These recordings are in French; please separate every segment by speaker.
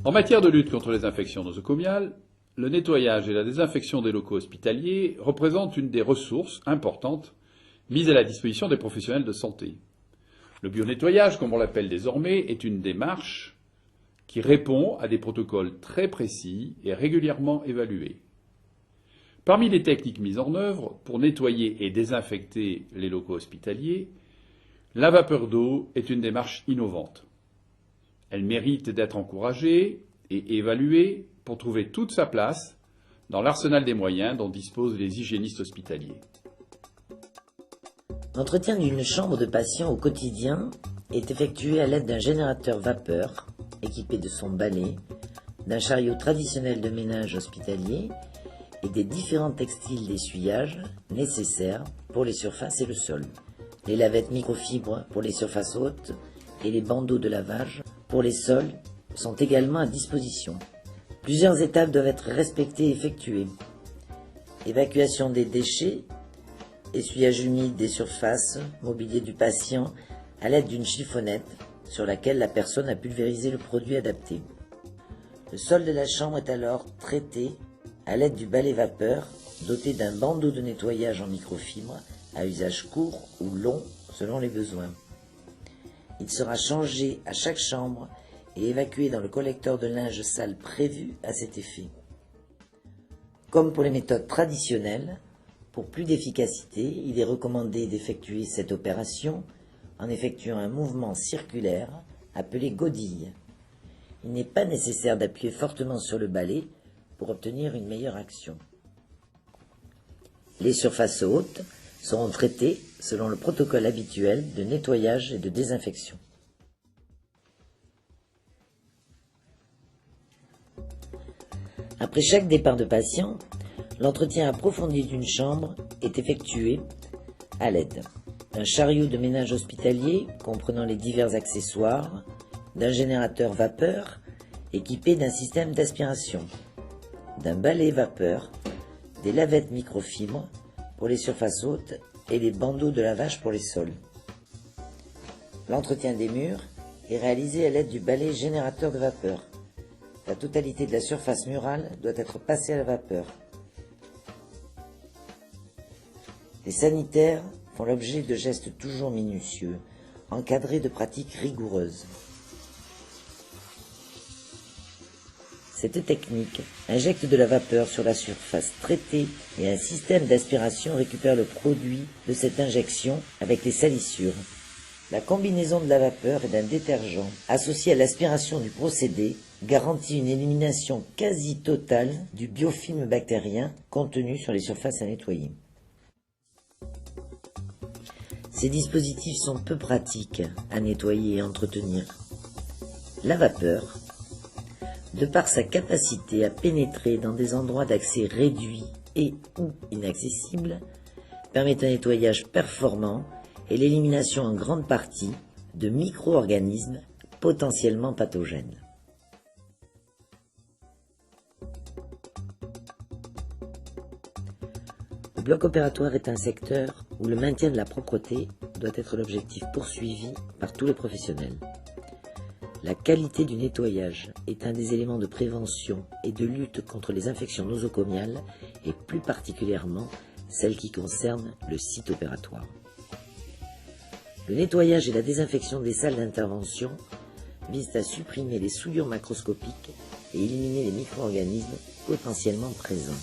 Speaker 1: En matière de lutte contre les infections nosocomiales, le nettoyage et la désinfection des locaux hospitaliers représentent une des ressources importantes mises à la disposition des professionnels de santé. Le bionettoyage, comme on l'appelle désormais, est une démarche qui répond à des protocoles très précis et régulièrement évalués. Parmi les techniques mises en œuvre pour nettoyer et désinfecter les locaux hospitaliers, la vapeur d'eau est une démarche innovante. Elle mérite d'être encouragée et évaluée pour trouver toute sa place dans l'arsenal des moyens dont disposent les hygiénistes hospitaliers.
Speaker 2: L'entretien d'une chambre de patient au quotidien est effectué à l'aide d'un générateur vapeur équipé de son balai, d'un chariot traditionnel de ménage hospitalier et des différents textiles d'essuyage nécessaires pour les surfaces et le sol. Les lavettes microfibres pour les surfaces hautes et les bandeaux de lavage pour les sols sont également à disposition. Plusieurs étapes doivent être respectées et effectuées. Évacuation des déchets, essuyage humide des surfaces, mobilier du patient à l'aide d'une chiffonnette sur laquelle la personne a pulvérisé le produit adapté. Le sol de la chambre est alors traité à l'aide du balai vapeur doté d'un bandeau de nettoyage en microfibre à usage court ou long selon les besoins. Il sera changé à chaque chambre et évacué dans le collecteur de linge sale prévu à cet effet. Comme pour les méthodes traditionnelles, pour plus d'efficacité, il est recommandé d'effectuer cette opération en effectuant un mouvement circulaire appelé godille. Il n'est pas nécessaire d'appuyer fortement sur le balai pour obtenir une meilleure action. Les surfaces hautes seront traitées selon le protocole habituel de nettoyage et de désinfection. Après chaque départ de patient, l'entretien approfondi d'une chambre est effectué à l'aide d'un chariot de ménage hospitalier comprenant les divers accessoires, d'un générateur vapeur équipé d'un système d'aspiration, d'un balai vapeur, des lavettes microfibres pour les surfaces hautes et les bandeaux de lavage pour les sols. L'entretien des murs est réalisé à l'aide du balai générateur de vapeur. La totalité de la surface murale doit être passée à la vapeur. Les sanitaires font l'objet de gestes toujours minutieux, encadrés de pratiques rigoureuses. Cette technique injecte de la vapeur sur la surface traitée et un système d'aspiration récupère le produit de cette injection avec les salissures. La combinaison de la vapeur et d'un détergent associé à l'aspiration du procédé garantit une élimination quasi totale du biofilm bactérien contenu sur les surfaces à nettoyer. Ces dispositifs sont peu pratiques à nettoyer et entretenir. La vapeur, de par sa capacité à pénétrer dans des endroits d'accès réduits et ou inaccessibles, permet un nettoyage performant et l'élimination en grande partie de micro-organismes potentiellement pathogènes. Le bloc opératoire est un secteur où le maintien de la propreté doit être l'objectif poursuivi par tous les professionnels. La qualité du nettoyage est un des éléments de prévention et de lutte contre les infections nosocomiales et plus particulièrement celles qui concernent le site opératoire. Le nettoyage et la désinfection des salles d'intervention visent à supprimer les souillures macroscopiques et éliminer les micro-organismes potentiellement présents.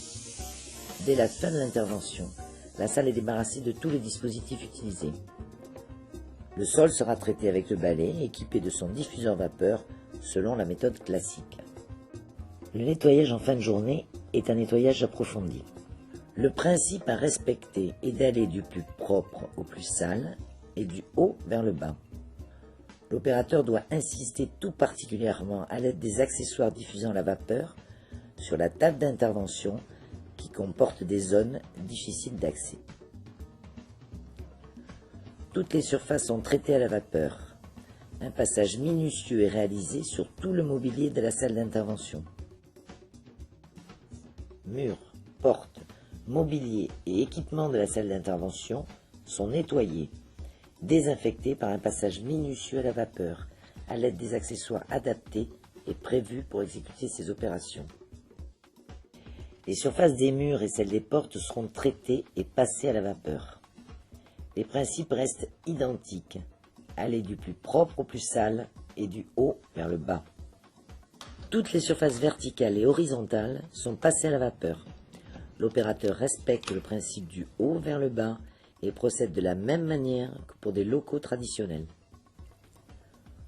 Speaker 2: Dès la fin de l'intervention, la salle est débarrassée de tous les dispositifs utilisés. Le sol sera traité avec le balai équipé de son diffuseur vapeur selon la méthode classique. Le nettoyage en fin de journée est un nettoyage approfondi. Le principe à respecter est d'aller du plus propre au plus sale et du haut vers le bas. L'opérateur doit insister tout particulièrement à l'aide des accessoires diffusant la vapeur sur la table d'intervention qui comporte des zones difficiles d'accès. Toutes les surfaces sont traitées à la vapeur. Un passage minutieux est réalisé sur tout le mobilier de la salle d'intervention. Murs, portes, mobilier et équipements de la salle d'intervention sont nettoyés, désinfectés par un passage minutieux à la vapeur, à l'aide des accessoires adaptés est prévu pour exécuter ces opérations. Les surfaces des murs et celles des portes seront traitées et passées à la vapeur. Les principes restent identiques, aller du plus propre au plus sale et du haut vers le bas. Toutes les surfaces verticales et horizontales sont passées à la vapeur. L'opérateur respecte le principe du haut vers le bas et procède de la même manière que pour des locaux traditionnels.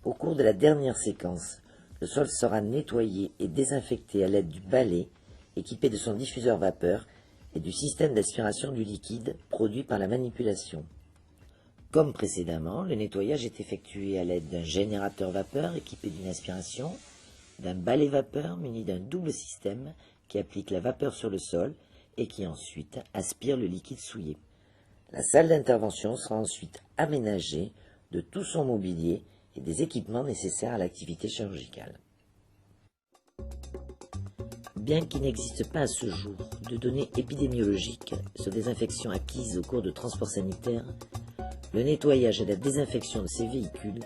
Speaker 2: Au cours de la dernière séquence, le sol sera nettoyé et désinfecté à l'aide du balai équipé de son diffuseur vapeur et du système d'aspiration du liquide produit par la manipulation. Comme précédemment, le nettoyage est effectué à l'aide d'un générateur vapeur équipé d'une aspiration, d'un balai vapeur muni d'un double système qui applique la vapeur sur le sol et qui ensuite aspire le liquide souillé. La salle d'intervention sera ensuite aménagée de tout son mobilier et des équipements nécessaires à l'activité chirurgicale. Bien qu'il n'existe pas à ce jour de données épidémiologiques sur des infections acquises au cours de transports sanitaires, le nettoyage et la désinfection de ces véhicules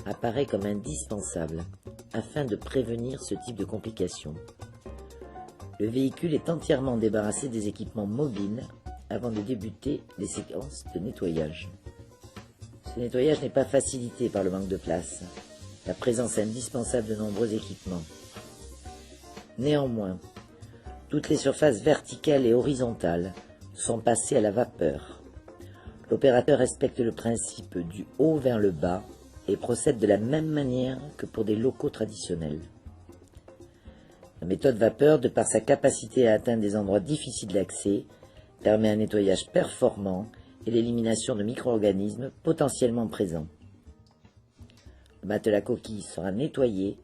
Speaker 2: apparaît comme indispensable afin de prévenir ce type de complications. Le véhicule est entièrement débarrassé des équipements mobiles avant de débuter les séquences de nettoyage. Ce nettoyage n'est pas facilité par le manque de place, la présence indispensable de nombreux équipements. Néanmoins, toutes les surfaces verticales et horizontales sont passées à la vapeur. L'opérateur respecte le principe du haut vers le bas et procède de la même manière que pour des locaux traditionnels. La méthode vapeur, de par sa capacité à atteindre des endroits difficiles d'accès, permet un nettoyage performant et l'élimination de micro-organismes potentiellement présents. Le matelas coquille sera nettoyé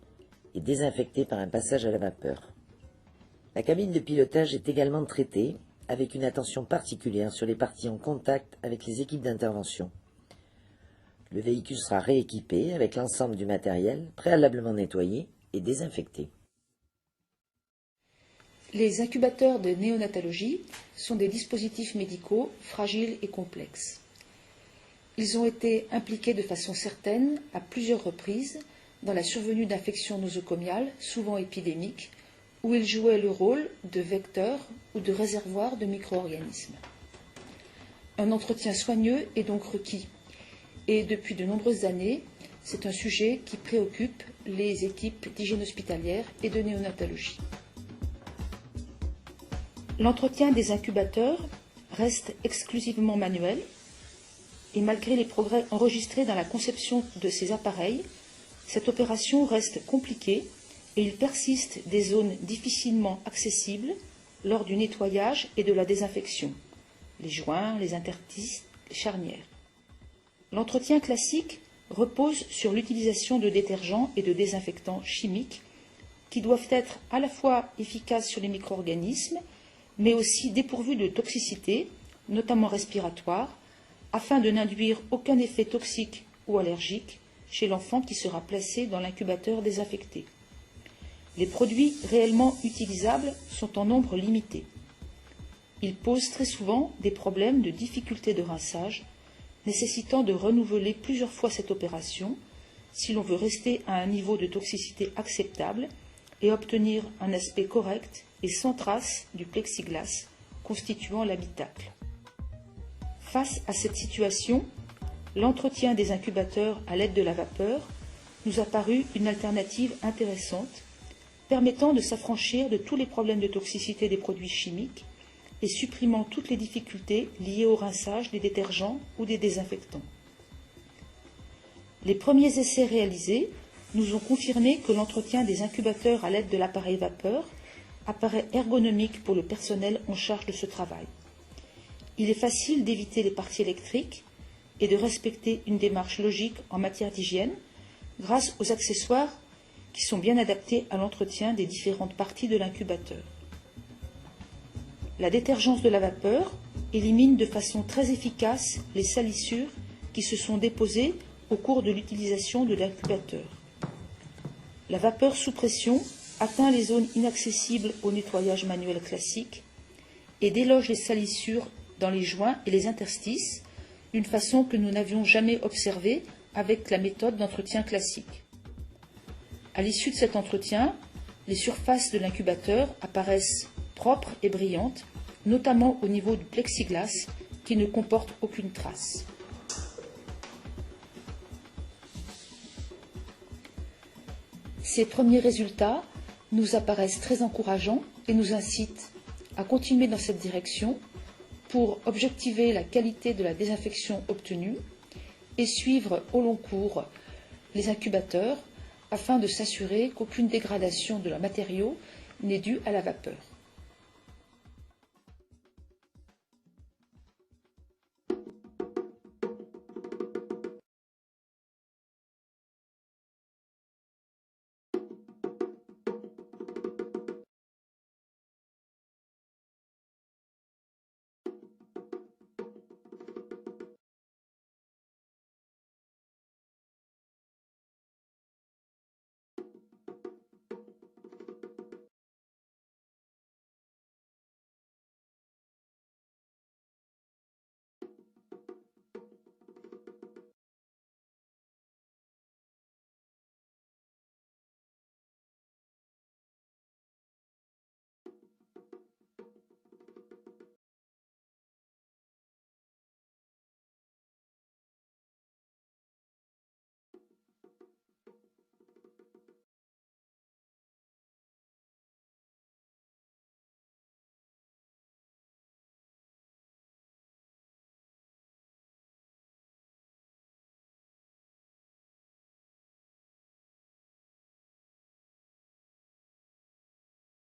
Speaker 2: et désinfecté par un passage à la vapeur. La cabine de pilotage est également traitée avec une attention particulière sur les parties en contact avec les équipes d'intervention. Le véhicule sera rééquipé avec l'ensemble du matériel préalablement nettoyé et désinfecté.
Speaker 3: Les incubateurs de néonatologie sont des dispositifs médicaux fragiles et complexes. Ils ont été impliqués de façon certaine à plusieurs reprises dans la survenue d'infections nosocomiales, souvent épidémiques, où ils jouaient le rôle de vecteurs ou de réservoirs de micro-organismes. Un entretien soigneux est donc requis, et depuis de nombreuses années, c'est un sujet qui préoccupe les équipes d'hygiène hospitalière et de néonatologie. L'entretien des incubateurs reste exclusivement manuel et malgré les progrès enregistrés dans la conception de ces appareils, cette opération reste compliquée et il persiste des zones difficilement accessibles lors du nettoyage et de la désinfection, les joints, les interstices, les charnières. L'entretien classique repose sur l'utilisation de détergents et de désinfectants chimiques qui doivent être à la fois efficaces sur les micro-organismes mais aussi dépourvus de toxicité, notamment respiratoire, afin de n'induire aucun effet toxique ou allergique chez l'enfant qui sera placé dans l'incubateur désinfecté. Les produits réellement utilisables sont en nombre limité. Ils posent très souvent des problèmes de difficulté de rinçage, nécessitant de renouveler plusieurs fois cette opération si l'on veut rester à un niveau de toxicité acceptable et obtenir un aspect correct et sans trace du plexiglas constituant l'habitacle. Face à cette situation, l'entretien des incubateurs à l'aide de la vapeur nous a paru une alternative intéressante, permettant de s'affranchir de tous les problèmes de toxicité des produits chimiques et supprimant toutes les difficultés liées au rinçage des détergents ou des désinfectants. Les premiers essais réalisés nous ont confirmé que l'entretien des incubateurs à l'aide de l'appareil vapeur apparaît ergonomique pour le personnel en charge de ce travail. Il est facile d'éviter les parties électriques et de respecter une démarche logique en matière d'hygiène grâce aux accessoires qui sont bien adaptés à l'entretien des différentes parties de l'incubateur. La détergence de la vapeur élimine de façon très efficace les salissures qui se sont déposées au cours de l'utilisation de l'incubateur. La vapeur sous pression atteint les zones inaccessibles au nettoyage manuel classique et déloge les salissures dans les joints et les interstices d'une façon que nous n'avions jamais observée avec la méthode d'entretien classique. À l'issue de cet entretien, les surfaces de l'incubateur apparaissent propres et brillantes, notamment au niveau du plexiglas qui ne comporte aucune trace. Ces premiers résultats nous apparaissent très encourageants et nous incitent à continuer dans cette direction pour objectiver la qualité de la désinfection obtenue et suivre au long cours les incubateurs afin de s'assurer qu'aucune dégradation de leurs matériaux n'est due à la vapeur.